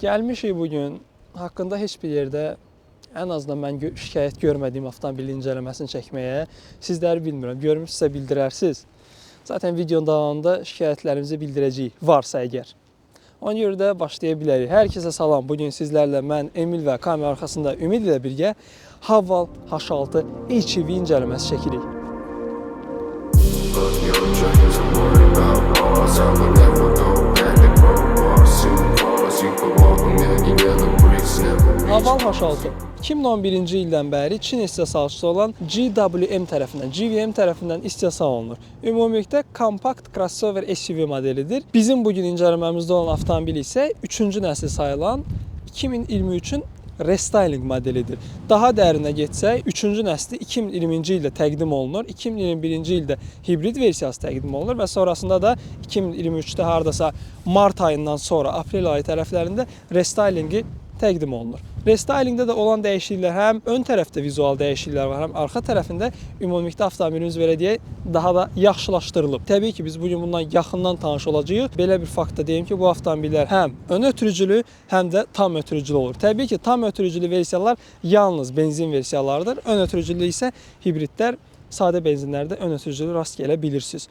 Gəlmişik bugün haqqında heç bir yerdə ən azından mən şikayət görmədiyim avtomobilin incələməsini çəkməyə. Sizləri bilmirəm, görmüşsünüzsə bildirərsiniz. Zaten videonun davamında şikayətlərimizi bildirəcəyik, varsa əgər. Ona görə də başlaya bilərik. Hər kəsə salam. Bugün sizlərlə mən Emil və kamera arxasında Ümid ilə birgə Haval H6 HEV incələməsi çəkirik. Haval H6 2011-ci ildən bəri Çin istehsalçısı olan GWM tərəfindən istehsal olunur. Ümumilikdə kompakt crossover SUV modelidir. Bizim bugün incələməmizdə olan avtomobil isə 3-cü nəsil sayılan 2023-ün restyling modelidir. Daha dərinə getsək, 3-cü nəsli 2020-ci ildə təqdim olunur, 2021-ci ildə hibrid versiyası təqdim olunur və sonrasında da 2023-də hardasa mart ayından sonra aprel ayı tərəflərində restylingi təqdim olunur. Restylingdə də olan dəyişikliklər həm ön tərəfdə vizual dəyişikliklər var, həm arxa tərəfində ümumilikdə avtomobilimiz belə deyək, daha da yaxşılaşdırılıb. Təbii ki, biz bugün bundan yaxından tanış olacağıq. Belə bir fakt da deyim ki, bu avtomobillər həm ön ötürücülü, həm də tam ötürücülü olur. Təbii ki, tam ötürücülü versiyalar yalnız benzin versiyalarıdır. Ön ötürücülü isə hibridlər, sadə benzinlərdə ön ötürücülü rast gələ bilirsiniz.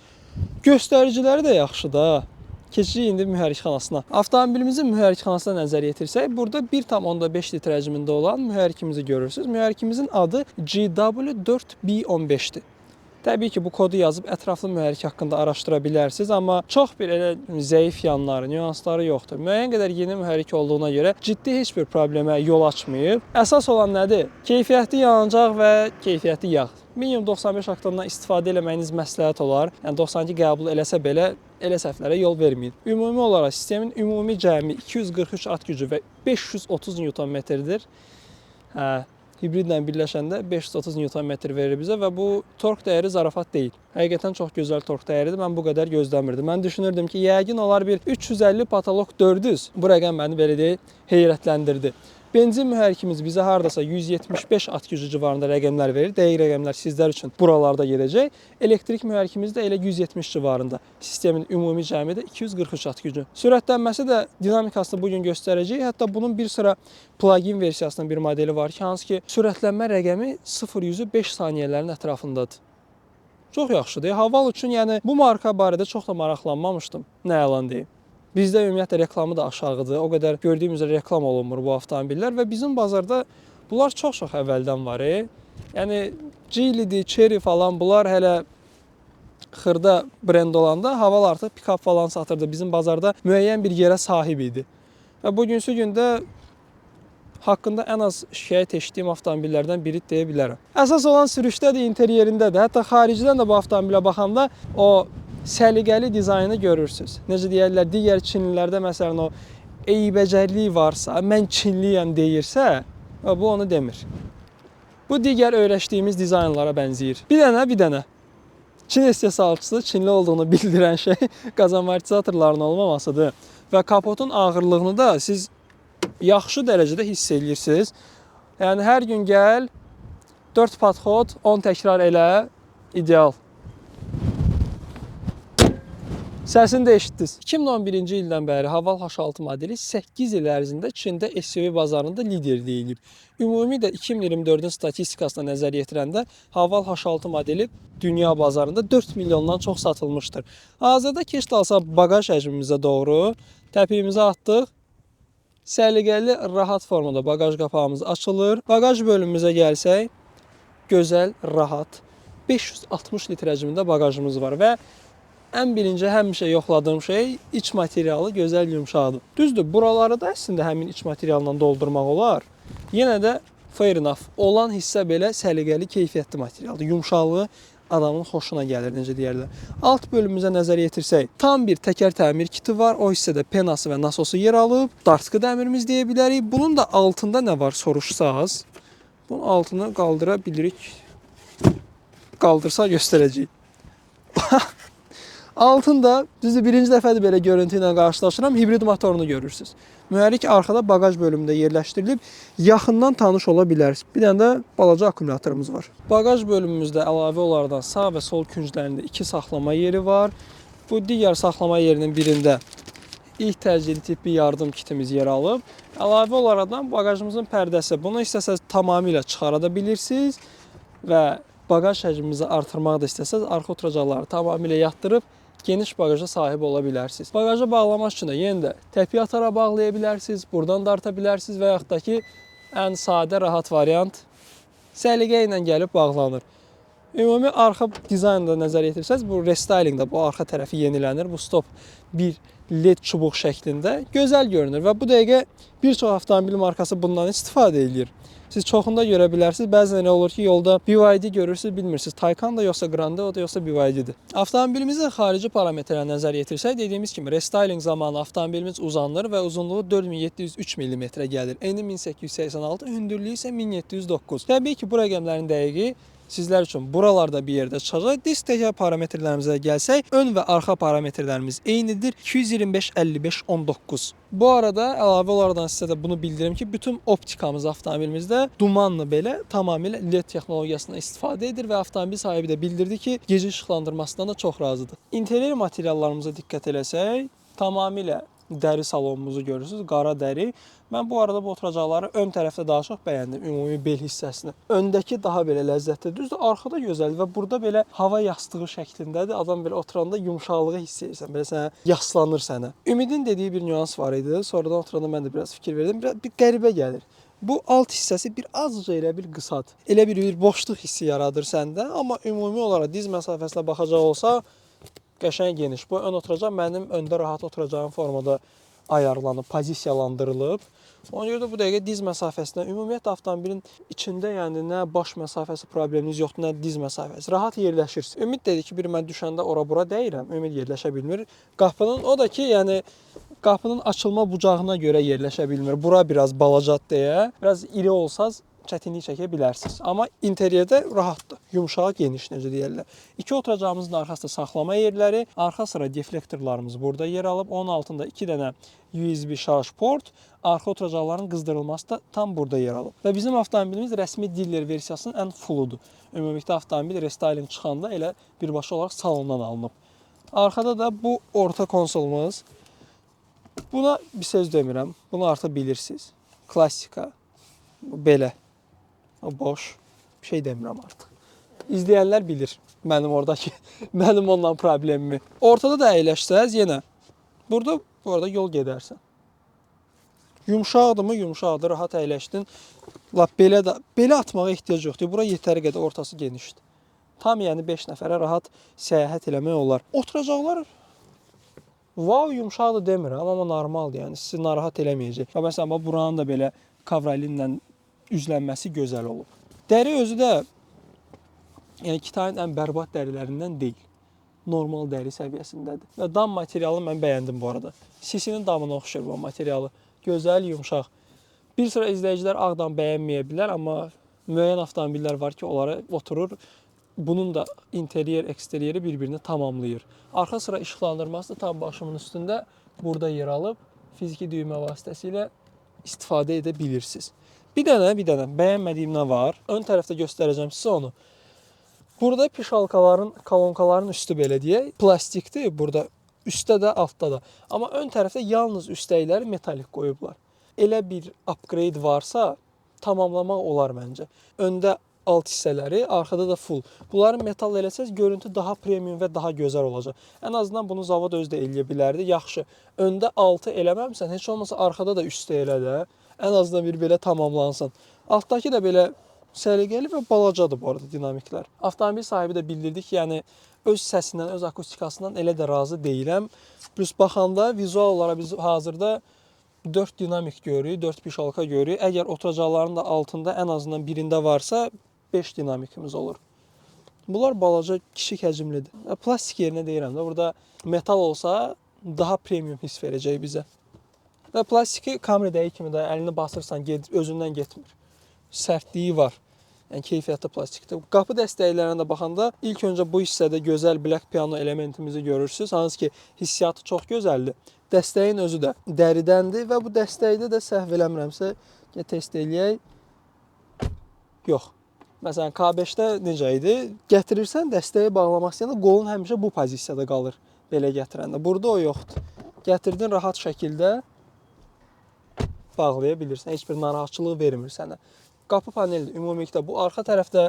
Göstəriciləri də yaxşıdır. Keçirik indi mühərrikxanasına. Avtomobilimizin mühərrikxanasına nəzər yetirsək, burada 1,5 litr həcmində olan mühərrikimizi görürsünüz. Mühərrikimizin adı GW4B15-dir. Təbii ki, bu kodu yazıb ətraflı mühərrik haqqında araşdıra bilərsiniz, amma çox bir elə zəif yanları, nüansları yoxdur. Müəyyən qədər yeni mühərrik olduğuna görə ciddi heç bir problemə yol açmayıb. Əsas olan nədir? Keyfiyyətli yanacaq və keyfiyyətli yağ. Minimum 95 oktandan istifadə eləməyiniz məsləhət olar. Yəni 92 qəbul eləsə belə elə səhvlərə yol verməyin. Ümumi olaraq sistemin ümumi cəmi 243 at gücü və 530 Nm-dir. Hibridlə birləşəndə 530 Nm verir bizə və bu tork dəyəri zarafat deyil. Həqiqətən çox gözəl tork dəyəridir. Mən bu qədər gözləmirdim. Mən düşünürdüm ki, yəqin olar bir 350 patolog 400. Bu rəqəm məni belə deyək, heyrətləndirdi. Benzin mühərrikimiz bizə hardasa 175 at gücü civarında rəqəmlər verir. Dəqiq rəqəmlər sizlər üçün buralarda gedəcək. Elektrik mühərrikimiz də elə 170 civarında. Sistemin ümumi cəmi də 243 at gücü. Sürətlənməsi də dinamikasını bugün göstərəcək. Hətta bunun bir sıra plug-in versiyasının bir modeli var ki, hansı ki sürətlənmə rəqəmi 0-100-ü 5 saniyələrin ətrafındadır. Çox yaxşıdır. Haval üçün yəni bu marka barədə çox da maraqlanmamışdım. Nə yalan deyim. Bizdə ümumiyyətlə reklamı da aşağıdır. O qədər gördüyüm üzrə reklam olunmur bu avtomobillər və bizim bazarda bunlar çox-çox əvvəldən var. Yəni Geely'dir, Chery falan bunlar hələ xırda brend olanda Haval artıq pick-up falan satırdı. Bizim bazarda müəyyən bir yerə sahib idi. Və bugünkü gündə haqqında ən az şikayət etdiyim avtomobillərdən biri deyə bilərəm. Əsas olan sürüşdədir, interyerindədir. Hətta xaricdən də bu avtomobilə baxanda o səliqəli dizaynı görürsünüz. Necə deyərlər, digər Çinlilərdə məsələn o eybəcərlik varsa, mən Çinliyəm deyirsə, bu onu demir. Bu digər öyrəşdiyimiz dizaynlara bənzəyir. Bir dənə. Çin istehsalçısı Çinli olduğunu bildirən şey qaz amortizatorlarının olmamasıdır. Və kapotun ağırlığını da siz yaxşı dərəcədə hiss edirsiniz. Yəni hər gün gəl, 4 podxod, 10 təkrar elə, ideal. Səsini də eşitdiniz. 2011-ci ildən bəri Haval H6 modeli 8 il ərzində Çində SUV bazarında liderlik edib. Ümumi də 2024-ün statistikasına nəzər yetirəndə Haval H6 modeli dünya bazarında 4 milyondan çox satılmışdır. Hazırda keç dalsa bagaj həcmimizə doğru təpiyimizi atdıq. Səliqəli, rahat formada bagaj qapağımız açılır. Bagaj bölümümüzə gəlsək, gözəl, rahat 560 litr həcmində bagajımız var və ən birinci həmişə yoxladığım şey iç materialı gözəl yumşaqdır. Düzdür, buraları da əslində həmin iç materialla doldurmaq olar. Yenə də fair enough. Olan hissə belə səliqəli, keyfiyyətli materialdır. Yumşaqlığı adamın xoşuna gəlir, necə deyərlər. Alt bölümümüzə nəzər yetirsək, tam bir təkər təmir kiti var. O hissədə penası və nasosu yer alıb. Dartkı dəmirimiz deyə bilərik. Bunun da altında nə var soruşsaz, bunun altını qaldıra bilirik. Qaldırsa göstərəcəyik. Altında, düzdür, birinci dəfədir belə görüntü ilə qarşılaşıram, hibrid motorunu görürsünüz. Mühərrik arxada bagaj bölümündə yerləşdirilib, yaxından tanış ola bilərsiniz. Bir dənə də balaca akkumulyatorumuz var. Bagaj bölümümüzdə əlavə olaraq sağ və sol künclərində 2 saxlama yeri var. Bu digər saxlama yerinin birində ilk təcili tibbi yardım kitimiz yer alıb. Əlavə olaraq baqajımızın pərdəsi. Bunu istəsəz tamamilə çıxara da bilirsiniz və baqaj həcmimizi artırmaq da istəsəz arxa oturacaqları tamamilə yatdırıb geniş baqaja sahib ola bilərsiniz. Baqajı bağlamaq üçün də yenə də təpiy atara bağlaya bilərsiniz, buradan darta bilərsiniz və yaxud da ki, ən sadə, rahat variant səliqə ilə gəlib bağlanır. Ümumi arxa dizaynda nəzər yetirsəz, bu restylingdə bu arxa tərəfi yenilənir. Bu stop bir LED çubuq şəklində gözəl görünür və bu dəqiqə bir çox avtomobil markası bundan istifadə edir. Siz çoxunda görə bilərsiniz. Bəzən elə olur ki, yolda BYD görürsünüz, bilmirsiniz. Taycan da yoxsa Grande o da yoxsa BYD-dir. Avtomobilimizin xarici parametrlərinə nəzər yetirsək, dediyimiz kimi restyling zamanı avtomobilimiz uzanır və uzunluğu 4703 mm gəlir. Eni 1886, hündürlüyü isə 1709. Təbii ki, bu rəqəmlərin dəqiqi sizlər üçün buralarda bir yerdə çıxacaq. Disk təkər parametrlərimizə gəlsək, ön və arxa parametrlərimiz eynidir. 225, 55, 19. Bu arada əlavə olaraq sizə də bunu bildirim ki, bütün optikamız avtomobilimizdə dumanlı belə tamamilə LED texnologiyasından istifadə edir və avtomobil sahibi də bildirdi ki, gecə işıqlandırmasından da çox razıdır. İnterior materiallarımıza diqqət eləsək, tamamilə dəri salonumuzu görürsünüz, qara dəri. Mən bu arada bu oturacaqları ön tərəfdə daha çox bəyəndim, ümumi bel hissəsini. Öndəki daha belə ləzzətli, düzdür, arxada gözəldir və burada belə hava yastığı şəklindədir. Adam belə oturanda yumşaqlığı hiss edirsən, belə sənə yaslanır sənə. Ümidin dediyi bir nüans var idi. Sonradan oturanda mən də biraz fikir verdim. Bir qəribə gəlir. Bu alt hissəsi bir azca elə bir qısadır. Elə bir boşluq hissi yaradır səndə, amma ümumi olaraq diz məsafəsinə baxacaq olsa, qəşəng geniş. Bu ön oturacaq mənim öndə rahat oturacağım formada ayarlanıb, pozisiyalandırılıb. Ona görə də bu dəqiqə diz məsafəsinə, ümumiyyətlə avtomobilin içində yəni nə baş məsafəsi probleminiz yoxdur, nə diz məsafəsi. Rahat yerləşirsiniz. Ümid dedi ki, bir mən düşəndə ora-bura dəyirəm, Ümid yerləşə bilmir. Qapının, o da ki, yəni qapının açılma bucağına görə yerləşə bilmir. Bura biraz balacadır deyə, biraz iri olsaz çətinlik çəkə bilərsiniz. Amma interyerdə rahatdır. Yumşaq, geniş necə deyirlər. İki oturacağımızın arxasında saxlama yerləri, arxa sıra deflektorlarımız burada yer alıb. Onun altında 2 dənə USB şarj port, arxa oturacaqların qızdırılması da tam burada yer alıb. Və bizim avtomobilimiz rəsmi dealer versiyasının ən fulludur. Ümumilikdə avtomobil restyling çıxanda elə birbaşa olaraq salondan alınıb. Arkada da bu orta konsolumuz. Buna bir söz demirəm. Bunu artıq bilirsiniz. Klassika. Belə. Boş. Bir şey demirəm artıq. İzləyənlər bilir mənim oradakı, mənim onunla problemimi. Ortada da əyləşsəz yenə burada bu arada yol gedərsən. Yumşaqdırmı? Yumşaqdır. Rahat əyləşdin. Lap belə atmağa ehtiyac yoxdur. Bura yetəri qədər ortası genişdir. Tam yəni 5 nəfərə rahat səyahət eləmək olar. Oturacaqlar wow yumşaqdır demirəm, amma normaldır. Yəni sizi narahat eləməyəcək. Və məsələn buranın da belə kavralinlə üzlənməsi gözəl olub. Dəri özü də yəni Kitayın ən bərbad dərilərindən deyil. Normal dəri səviyyəsindədir. Və dam materialı mən bəyəndim bu arada. Sisinin damına oxşur bu materialı. Gözəl, yumşaq. Bir sıra izləyicilər Ağdam bəyənməyə bilər, amma müəyyən avtomobillər var ki, onlara oturur. Bunun da interyer, eksteryeri bir-birini tamamlayır. Arxa sıra işıqlandırması da tam başımın üstündə burada yer alıb. Fiziki düymə vasitəsilə istifadə edə bilirsiniz. Bir dənə bəyənmədiyim nə var? Ön tərəfdə göstərəcəm sizə onu. Burada pişalkaların, kolonkaların üstü belə deyək, plastikdir. Burada üstdə də, altda da. Amma ön tərəfdə yalnız üstəkləri metalik qoyublar. Elə bir upgrade varsa tamamlamaq olar məncə. Öndə alt hissələri, arxada da full. Bunları metal eləsəz görüntü daha premium və daha gözəl olacaq. Ən azından bunu zavod özü də eləyə bilərdi. Yaxşı, öndə altı eləməmsən, heç olmasa arxada da üstə elə də. Ən azından bir belə tamamlansın. Altdakı da belə səliqəli və balacadır bu arada dinamiklər. Avtomobil sahibi də bildirdi ki, yəni öz səsindən, öz akustikasından elə də razı deyiləm. Plus baxanda vizual olaraq biz hazırda 4 dinamik görürük, 4 pişalka görürük. Əgər oturacaqların da altında ən azından birində varsa 5 dinamikimiz olur. Bunlar balaca, kiçik həcmlidir. Plastik yerinə deyirəm də, burada metal olsa daha premium hiss verəcək bizə. Və plastiki Camry-dəyi kimi də əlini basırsan, özündən getmir. Sərtliyi var. Yəni keyfiyyətli plastikdir. Qapı dəstəklərinə də baxanda ilk öncə bu hissədə gözəl black piano elementimizi görürsünüz. Hansı ki, hissiyatı çox gözəldir. Dəstəyin özü də dəridəndir və bu dəstəkdə də səhv eləmirəmsə, test eləyək. Yox. Məsələn, K5-də necə idi? Gətirirsən dəstəyi bağlamaq istəyəndə qolun həmişə bu pozisiyada qalır. Belə gətirəndə. Burada o yoxdur. Gətirdin rahat şəkildə bağlaya bilirsən. Heç bir narahatçılıq vermir sənə. Qapı paneli ümumilikdə bu arxa tərəfdə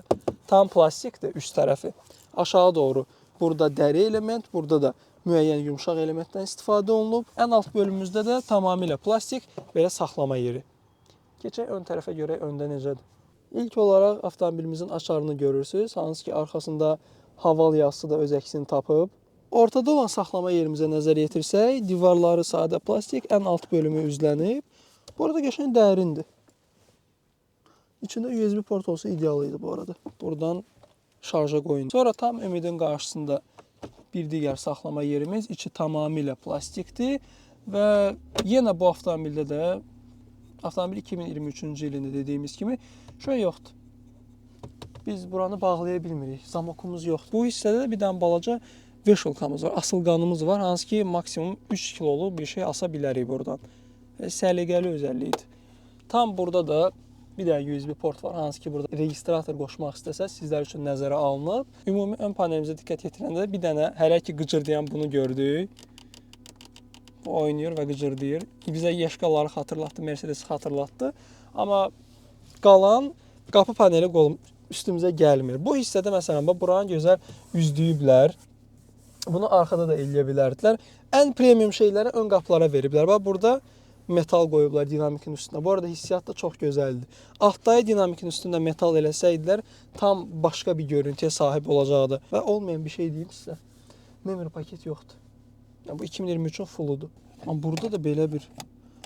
tam plastikdir üst tərəfi. Aşağı doğru burada dəri element, burada da müəyyən yumşaq elementdən istifadə olunub. Ən alt bölümümüzdə də tamamilə plastik belə saxlama yeri. Keçək ön tərəfə görək öndə necədir. İlk olaraq avtomobilimizin açarını görürsünüz. Hansı ki arxasında haval yazısı da öz əksini tapıb. Ortada olan saxlama yerimizə nəzər yetirsək, divarları sadə plastik, ən alt bölümü üzlənib. Burada qəşəng dərindir. İçində USB port olsa ideal idi bu arada. Buradan şarja qoyun. Sonra tam ümidin qarşısında bir digər saxlama yerimiz. İçi tamamilə plastikdir və yenə bu avtomobildə də avtomobil 2023-cü ilində dediyimiz kimi şöyle yoxdur. Biz buranı bağlaya bilmirik. Zamokumuz yoxdur. Bu hissədə də bir dənə balaca veşolkamız var, asılqanımız var. Hansı ki maksimum 3 kilolu bir şey asa bilərik buradan. Səliqəli özəlliyidir. Tam burada da bir dənə USB port var. Hansı ki burada registrator qoşmaq istəsəz sizlər üçün nəzərə alınıb. Ümumi ön panelimizə diqqət yetirəndə bir dənə hələ ki qıcırdayan bunu gördük. Bu oynayır və qıcırdayır. Bizə Yeşkaları xatırlatdı, Mercedes xatırlatdı. Amma qalan qapı paneli üstümüzə gəlmir. Bu hissədə məsələn buranı gözəl üzdüyüblər. Bunu arxada da eləyə bilərdilər. Ən premium şeyləri ön qapılara veriblər. Bax burada metal qoyublar dinamikin üstünə. Bu arada hissiyat da çox gözəldir. Altdakı dinamikin üstündə metal eləsəydilər tam başqa bir görüntüyə sahib olacaqdı. Və olmayan bir şey deyim sizə. Memory paket yoxdur. Yəni, bu 2023-ün fulludur. Amma burada da belə bir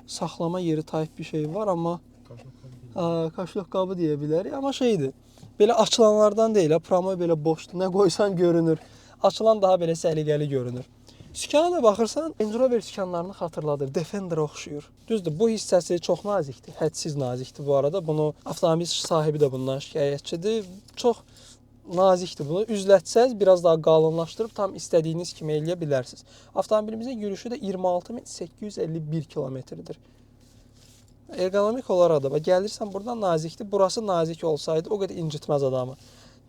saxlama yeri tayf bir şey var, amma kaşlıq qabı deyə bilərik. Amma şeydir, belə açılanlardan deyil, promo belə boşdur. Nə qoysan görünür. Açılan daha belə səliqəli görünür. Sükana da baxırsan, Range Rover sükanlarını xatırladır. Defender'a oxşuyur. Düzdür, bu hissəsi çox nazikdir. Hədsiz nazikdir bu arada. Bunu avtomobil sahibi də bundan şikayətçidir. Çox nazikdir bunu. Üzlətsəz biraz daha qalınlaşdırıb tam istədiyiniz kimi eləyə bilərsiniz. Avtomobilimizin yürüyüşü də 26.851 kilometrdir. Ergonomik olaraq da gəlirsən buradan nazikdir. Burası nazik olsaydı o qədər incitməz adamı.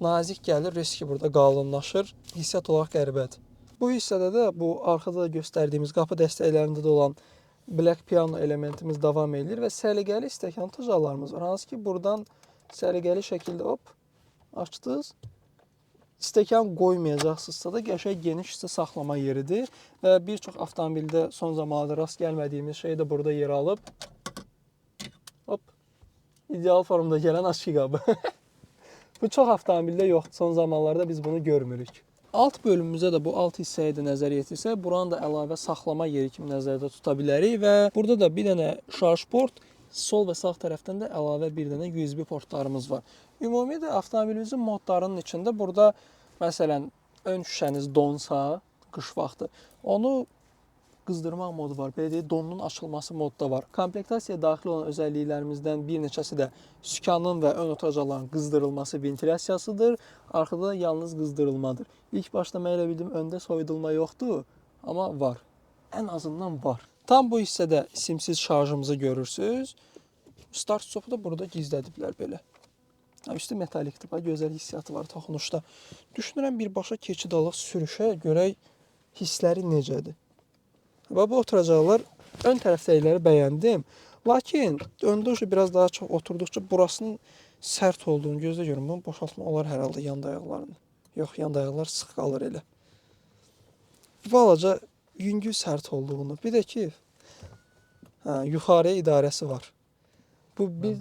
Nazik gəlir, riski burada qalınlaşır. Hissiyat olaraq qəribədir. Bu hissədə də bu arxada da göstərdiyimiz qapı dəstəklərində də olan Black Piano elementimiz davam edir və səliqəli stəkan tucalarımız var. Hansı ki buradan səliqəli şəkildə hop açdınız. Stəkan qoymayacaqsınızsa da qəşəng geniş hissə saxlama yeridir və bir çox avtomobildə son zamanlarda rast gəlmədiyimiz şey də burada yer alıb. Hop. İdeal formda gələn aşkı qabı. Bu çox avtomobildə yoxdur. Son zamanlarda biz bunu görmürük. Alt bölümümüzə də bu alt hissəyə də nəzər yetirsə, buranı da əlavə saxlama yeri kimi nəzərdə tuta bilərik və burada da bir dənə şarj port, sol və sağ tərəfdən də əlavə bir dənə USB portlarımız var. Ümumiyyətlə avtomobilimizin modlarının içində burada məsələn ön şüşəniz donsa qış vaxtı onu qızdırmaq modu var. Belə deyək, donunun açılması modda var. Komplektasiyaya daxil olan özəlliklərimizdən bir neçəsi də sükanın və ön oturacaqların qızdırılması, ventilyasiyasıdır. Arxada da yalnız qızdırılmadır. İlk başda mən elə bildim öndə soyudulma yoxdur, amma var. Ən azından var. Tam bu hissədə simsiz şarjımızı görürsünüz. Start stopu da burada gizlədiblər belə. Üstü metalikdir, gözəl hissiyatı var toxunuşda. Düşünürəm birbaşa keçid alaq sürüşə görək hissləri necədir. Və bu oturacaqlar ön tərəfdəkiləri bəyəndim. Lakin öndə biraz daha çox oturduqca burasının sərt olduğunu gözlə görün. Bunu boşaltma olar hər halda yan dayaqlarını. Yox, yan dayaqlar sıx qalır elə. Balaca yüngül sərt olduğunu. Bir də ki, yuxarıya idarəsi var. Bu bir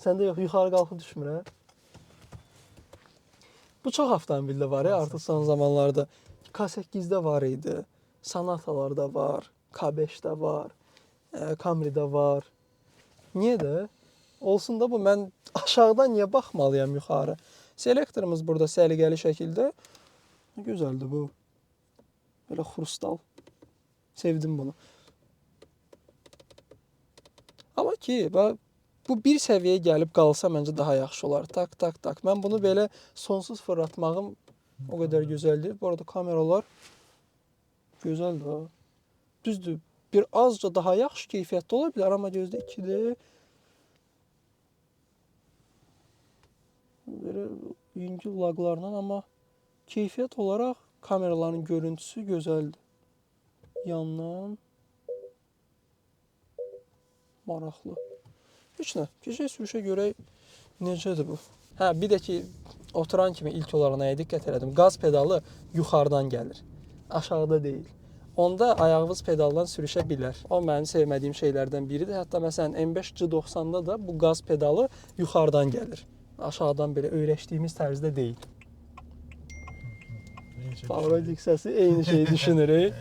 səndə yox, yuxarı qalxıb düşmür hə? Bu çox avtomobildə var ya, artıq son zamanlarda. K8-də var idi. Sonatalarda var, K5-də var, Camry-də var. Niyə də? Olsun da bu, mən aşağıdan niyə baxmalıyam yuxarı? Selektorumuz burada səliqəli şəkildə. Gözəldir bu. Belə xrustal. Sevdim bunu. Amma ki, bu bir səviyyəyə gəlib qalsa məncə daha yaxşı olar. Tak, tak, tak. Mən bunu belə sonsuz fırlatmağım o qədər gözəldir. Bu arada kameralar gözəldir ha. Düzdür, bir azca daha yaxşı keyfiyyətli ola bilər, amma gözdə 2-dir. Belə yüngül laqlarla, amma keyfiyyət olaraq kameraların görüntüsü gözəldir. Yandan Maraqlı. Heç nə. Keçək sürüşə görək necədir bu. Hə, bir də ki, oturan kimi ilk olaraq nəyə diqqət elədim? Qaz pedalı yuxarıdan gəlir, aşağıda deyil. Onda ayağınız pedaldan sürüşə bilər. O mənim sevmədiyim şeylərdən biridir. Hətta məsələn M5 C90-da da bu qaz pedalı yuxarıdan gəlir. Aşağıdan belə öyrəşdiyimiz tərzdə deyil. Pavrodik səsi eyni şeyi düşünürük.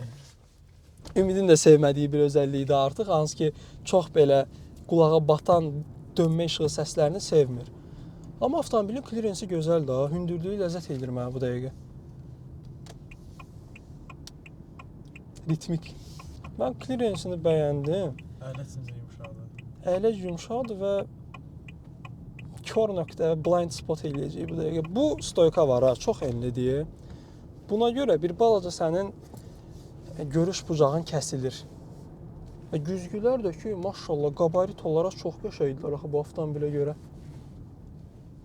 Ümidin də sevmədiyi bir özəlliyi də artıq, hansı ki, çox belə qulağa batan dönmə işığı səslərini sevmir. Amma avtomobilin klirensi gözəldir ha, hündürlüyü ləzzət edir mənə bu dəqiqə. Ritmik. Mən klirensini bəyəndim. Ələt necə yumşaqdır? Əyləc yumşaqdır və kör nöqtə, blind spot eləyəcək bu dəqiqə. Bu stoyka var ha, çox enlidir. Buna görə bir balaca sənin görüş bucağın kəsilir. Və güzgülər də ki, maşallah, qabarit olaraq çox qəşəngdirlər axı bu avtomobilə görə.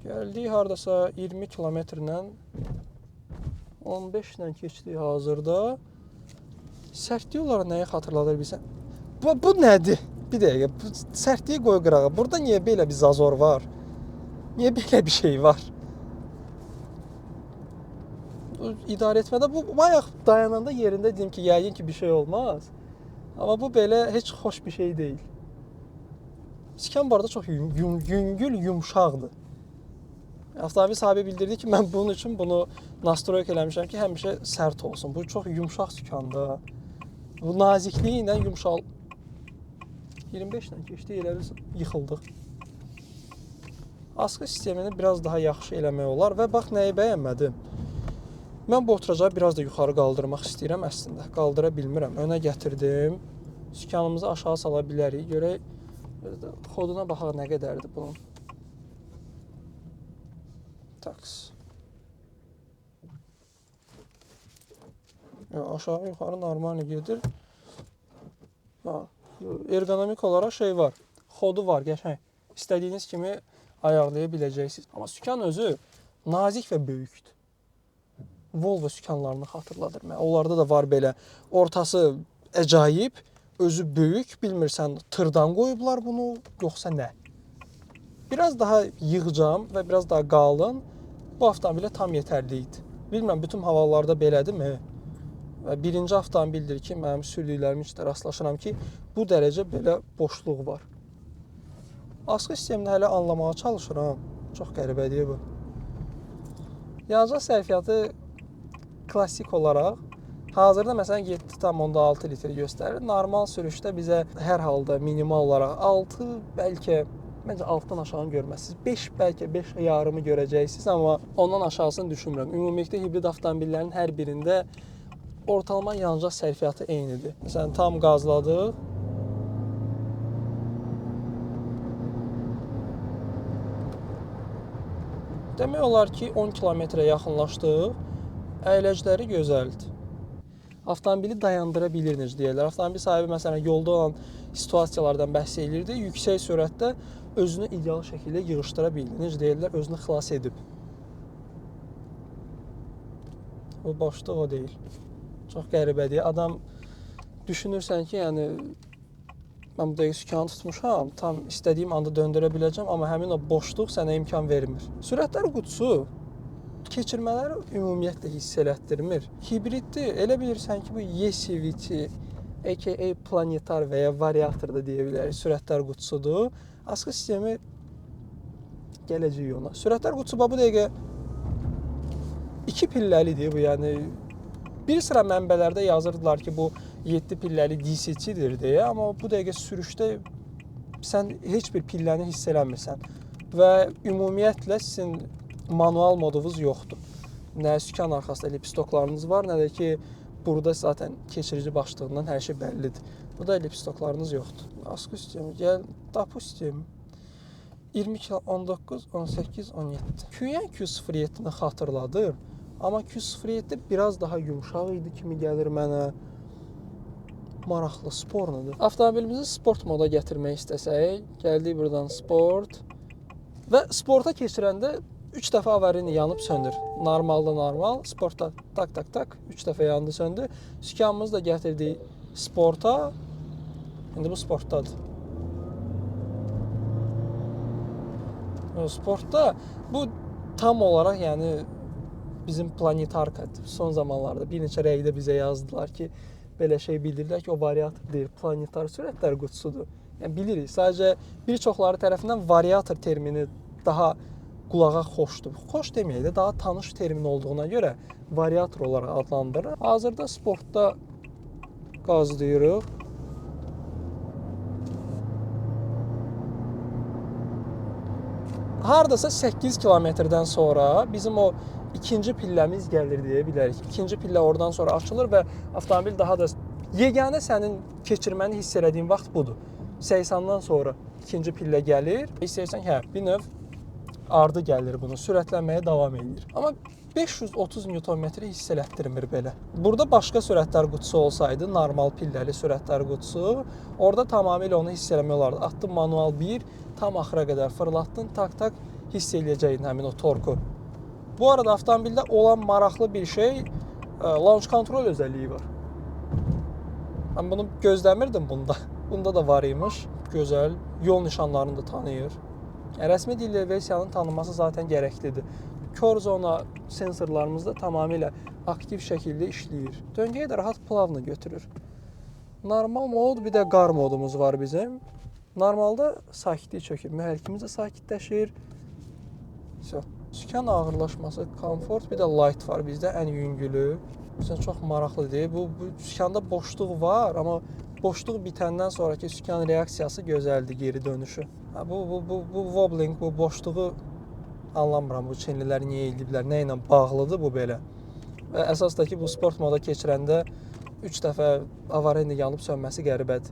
Gəldik hardasa 20 kilometrlə 15 ilə keçdik hazırda. Sərtliyi olaraq nəyi xatırladır bilsən? Bu nədir? Bir dəqiqə, sərtliyi qoy qırağa. Burada niyə belə bir zazor var? Niyə belə bir şey var? İdarə etmədə bu bayaq dayananda yerində dedim ki, yəqin ki bir şey olmaz. Amma bu belə heç xoş bir şey deyil. Sikan bu arada çox yüngül, yumşaqdır. Avtomobil sahibi bildirdi ki, mən bunun üçün bunu nastroyk eləmişəm ki, həmişə sərt olsun. Bu çox yumşaq sikandır. Bu nazikliyi ilə yumşal 25 ilə keçdi, elə yıxıldıq. Askı sistemini biraz daha yaxşı eləmək olar və bax nəyi bəyənmədim. Mən bu oturacağı biraz da yuxarı qaldırmaq istəyirəm əslində. Qaldıra bilmirəm. Önə gətirdim. Sikanımızı aşağı sala bilərik. Görək, xoduna baxaq nə qədərdir bunun. Taks. Aşağı yuxarı normal gedir. Ergonomik olaraq şey var. Xodu var, qəşəng. İstədiyiniz kimi ayarlaya biləcəksiniz. Amma sükan özü nazik və böyükdür. Volvo sükanlarını xatırladır mənə. Onlarda da var belə. Ortası əcaib, özü böyük. Bilmirsən, tırdan qoyublar bunu, yoxsa nə? Biraz daha yığcam və biraz daha qalın bu avtomobilə tam yetərli idi. Bilmirəm, bütün havalarda belədirmi? Birinci avtomobildir ki, mənim sürdüklərim üçün rastlaşıram ki, bu dərəcə belə boşluq var. Askı sistemini hələ anlamağa çalışıram. Çox qəribədir bu. Yanacaq sərfiyyatı klassik olaraq hazırda məsələn 7,6 litr göstərir. Normal sürüşdə bizə hər halda minimal olaraq 6, bəlkə məncə 6-dan aşağını görməzsiniz. 5, bəlkə 5 yarımı görəcəksiniz, amma ondan aşağısını düşünmürəm. Ümumilikdə hibrid avtomobillərin hər birində ortalama yanacaq sərfiyyatı eynidir. Məsələn, tam qazladıq. Demək olar ki, 10 kilometrə yaxınlaşdıq. Əyləcləri gözəldir. Avtomobili dayandıra bilir, necə deyirlər. Avtomobil sahibi məsələn yolda olan situasiyalardan bəhs edirdi. Yüksək sürətdə özünü ideal şəkildə yığışdıra bildi. Necə deyirlər, özünü xilas edib. O boşluq o deyil. Çox qəribədir. Adam düşünürsən ki, yəni mən bu dəqiqə sükanı tutmuşam, tam istədiyim anda döndürə biləcəm, amma həmin o boşluq sənə imkan vermir. Sürətlər qutusu keçirmələri ümumiyyətlə hiss elətdirmir. Hibriddir. Elə bilirsən ki, bu YCVT, aka planetar və ya variator da deyə bilərik, sürətlər qutusudur. Askı sistemi gələcək ona. Sürətlər qutusu bu dəqiqə 2 pilləlidir bu, yəni bir sıra mənbələrdə yazırdılar ki, bu 7 pilləli DC-dir deyə, amma bu dəqiqə sürüşdə sən heç bir pilləni hiss eləmirsən və ümumiyyətlə sizin manual modunuz yoxdur. Nə sükan arxasında ellipsistoklarınız var, nə də ki, burada zaten keçirici başlığından hər şey bəllidir. Burada ellipsistoklarınız yoxdur. Askı sistemi, gəl, tapu sistemi. 22, 19, 18, 17. Küyən Q07-ni xatırladır, amma Q07 biraz daha yumşaq idi kimi gəlir mənə. Maraqlı, sporludur. Avtomobilimizi sport moda gətirmək istəsək, gəldik buradan sport və sporta keçirəndə 3 dəfə avarini yanıb söndür. Normalda normal, sportda tak tak tak 3 dəfə yandı söndü. Sükanımızı da gətirdik sporta. İndi bu sportdadır. Sportda bu tam olaraq, yəni bizim planetarka son zamanlarda bir neçə rəydə bizə yazdılar ki, belə şey bildirdilər ki, o variator deyil, planetar sürətlər qutusudur. Yəni bilirik, sadəcə bir çoxları tərəfindən variator termini daha qulağa xoşdur. Xoş deməyək də, daha tanış termin olduğuna görə variator olaraq adlandırılır. Hazırda sportda qazlayırıq. Hardasa 8 kilometrdən sonra bizim o ikinci pilləmiz gəlir deyə bilərik. İkinci pillə oradan sonra açılır və avtomobil daha da yeganə sənin keçirməni hiss elədiyin vaxt budur. 80-dan sonra ikinci pillə gəlir. İstəyirsən ki, hə, bir növ ardı gəlir bunu, sürətlənməyə davam edir. Amma 530 Nm hiss elətdirmir belə. Burada başqa sürətlər qutusu olsaydı, normal pilləli sürətlər qutusu, orada tamamilə onu hiss eləmək olardı. Atdın manual 1, tam axıra qədər fırlatdın, tak-tak hiss eləyəcəydin həmin o torku. Bu arada avtomobildə olan maraqlı bir şey, launch control özəlliyi var. Mən bunu gözləmirdim bunda. Bunda da var imiş. Gözəl, yol nişanlarını da tanıyır. Rəsmi dilli versiyanın tanınması zaten gərəklidir. Kör zona sensorlarımız da tamamilə aktiv şəkildə işləyir. Döngəyə də rahat plavını götürür. Normal mod, bir də qar modumuz var bizim. Normalda sakitlik çökür, mühərrikimiz də sakitləşir. Sükan ağırlaşması, komfort, bir də light var bizdə, ən yüngülü. Bizə çox maraqlıdır. Bu sükanda boşluq var, amma boşluq bitəndən sonraki sükan reaksiyası gözəldir, geri dönüşü. Bu wobbling, bu boşluğu anlamıram, bu Çinlilər niyə ediblər, nə ilə bağlıdır bu belə. Və əsas da ki, bu sport moda keçirəndə 3 dəfə avariya yanıb sönməsi qəribədir.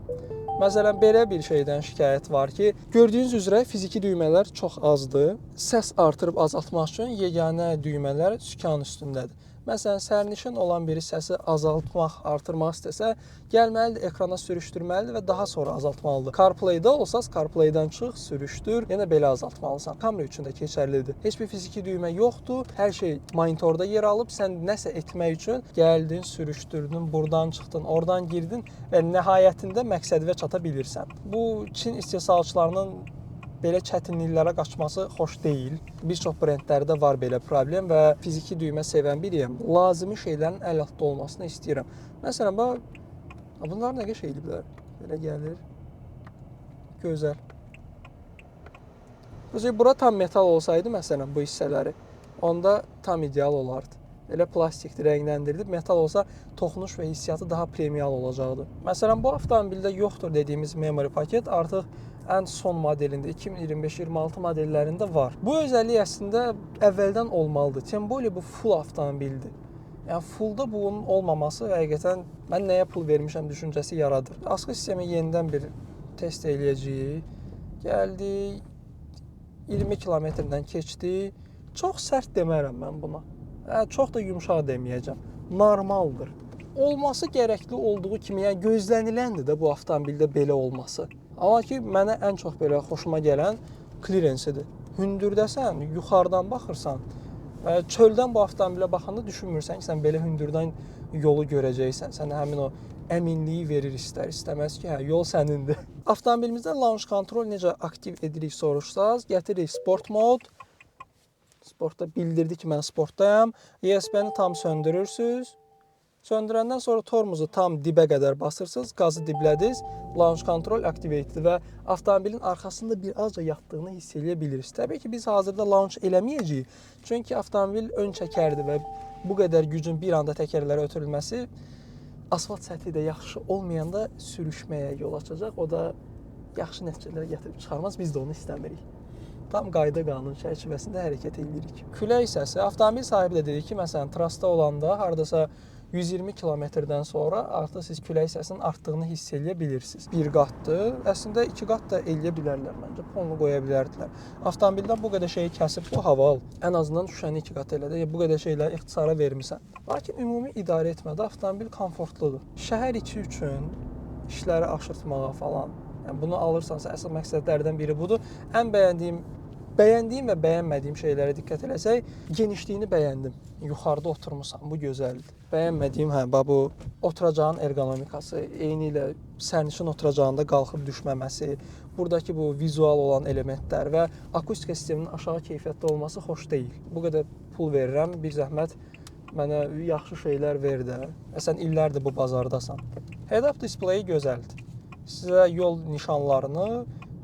Məsələn, belə bir şeydən şikayət var ki, gördüyünüz üzrə fiziki düymələr çox azdır. Səs artırıb azaltmaq üçün yeganə düymələr sükan üstündədir. Məsələn, sərnişin olan biri səsi azaltmaq, artırmaq istəsə, gəlməlidir, ekrana sürüşdürməlidir və daha sonra azaltmalıdır. CarPlay-da olsaz, CarPlay-dan çıx, sürüşdür, yenə belə azaltmalısan. Kamera üçün də keçərlidir. Heç bir fiziki düymə yoxdur, hər şey monitorda yer alıb, sən nəsə etmək üçün gəldin, sürüşdürdün, buradan çıxdın, oradan girdin və nəhayətində məqsədivə çata bilirsən. Bu, Çin istehsalçılarının belə çətinliklərə qaçması xoş deyil. Bir çox brendlərdə var belə problem və fiziki düymə sevən biriyəm. Lazımi şeylərin əl altında olmasını istəyirəm. Məsələn, bunlar nə qəşəng eliblər. Belə gəlir. Gözəl. Bura tam metal olsaydı, məsələn, bu hissələri, onda tam ideal olardı. Elə plastikdir, rəngləndirilib, metal olsa toxunuş və hissiyatı daha premial olacaqdı. Məsələn, bu avtomobildə yoxdur dediyimiz memory paket artıq ən son modelində 2025-26 modellərində var. Bu özəllik əslində əvvəldən olmalıdır. Temboli bu full avtomobildir. Yəni fullda bunun olmaması həqiqətən mən nəyə pul vermişəm düşüncəsi yaradır. Asqı sistemi yenidən bir test eləyəcəyik. Gəldi 20 kilometrdən keçdi. Çox sərt demərəm mən buna. Çox da yumşaq deməyəcəm. Normaldır. Olması gərəkli olduğu kimi, yəni gözləniləndir də bu avtomobildə belə olması. Amma ki, mənə ən çox belə xoşuma gələn clearance-idir. Hündürdəsən, yuxarıdan baxırsan və çöldən bu avtomobilə baxanda düşünmürsən ki, sən belə hündürdən yolu görəcəksən. Sənə həmin o əminliyi verir istəməz ki, hə, yol sənindir. Avtomobilimizdə launch control necə aktiv edirik soruşsaz, gətiririk sport mod. Sportda bildirdi ki, mən sportdayam. ESP-ni tam söndürürsünüz. Söndürəndən sonra tormuzu tam dibə qədər basırsınız, qazı diblədiniz, launch control activatedir və avtomobilin arxasında bir azca yatdığını hiss eləyə bilirsiniz. Təbii ki, biz hazırda launch eləməyəcəyik, çünki avtomobil ön çəkərdir və bu qədər gücün bir anda təkərlərə ötürülməsi asfalt səthi də yaxşı olmayanda sürüşməyə yol açacaq. O da yaxşı nəticələrə gətirib çıxarmaz, biz də onu istəmirik. Tam qayda qanun çərçivəsində hərəkət edirik. Külək səsi, avtomobil sahibi də dedi ki, məsələn, trasda olanda hardasa 120 kilometrdən sonra artıq siz külək səsinin artdığını hiss eləyə bilirsiniz. Bir qatdır. Əslində 2 qat da eləyə bilərlər məncə. Onu qoya bilərdilər. Avtomobildən bu qədər şeyi kəsib bu hava al. Ən azından düşəni 2 qat elədi. Bu qədər şeyləri ixtisara vermisən. Lakin ümumi idarə etmədə avtomobil komfortludur. Şəhər içi üçün işləri aşırtmağa falan. Yəni bunu alırsansa əsas məqsədlərdən biri budur. Ən bəyəndiyim Bəyəndiyim və bəyənmədiyim şeylərə diqqət eləsək, genişliyini bəyəndim. Yuxarıda oturmusan, bu gözəldir. Bəyənmədiyim, bu oturacağın ergonomikası, eyni ilə sərnişin oturacağında qalxıb düşməməsi, buradakı bu vizual olan elementlər və akustika sisteminin aşağı keyfiyyətdə olması xoş deyil. Bu qədər pul verirəm, bir zəhmət mənə yaxşı şeylər ver də. Sən illərdir bu bazardasan. Head-up displeyi gözəldir. Sizə yol nişanlarını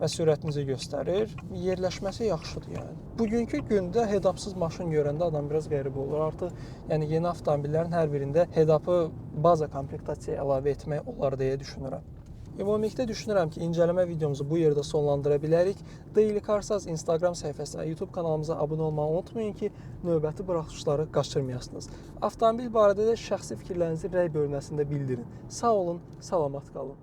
və sürətinizi göstərir. Yerləşməsi yaxşıdır yəni. Bugünkü gündə head-upsız maşın görəndə adam biraz qəribə olur. Artıq yəni yeni avtomobillərin hər birində head-upı baza komplektasiyaya əlavə etmək olar deyə düşünürəm. Ümumilikdə düşünürəm ki, incələmə videomuzu bu yerdə sonlandıra bilərik. Daily Carsaz Instagram səhifəsi və YouTube kanalımıza abunə olmağı unutmayın ki, növbəti buraxılışları qaçırmayasınız. Avtomobil barədə də şəxsi fikirlərinizi rəy bölməsində bildirin. Sağ olun, salamat qalın.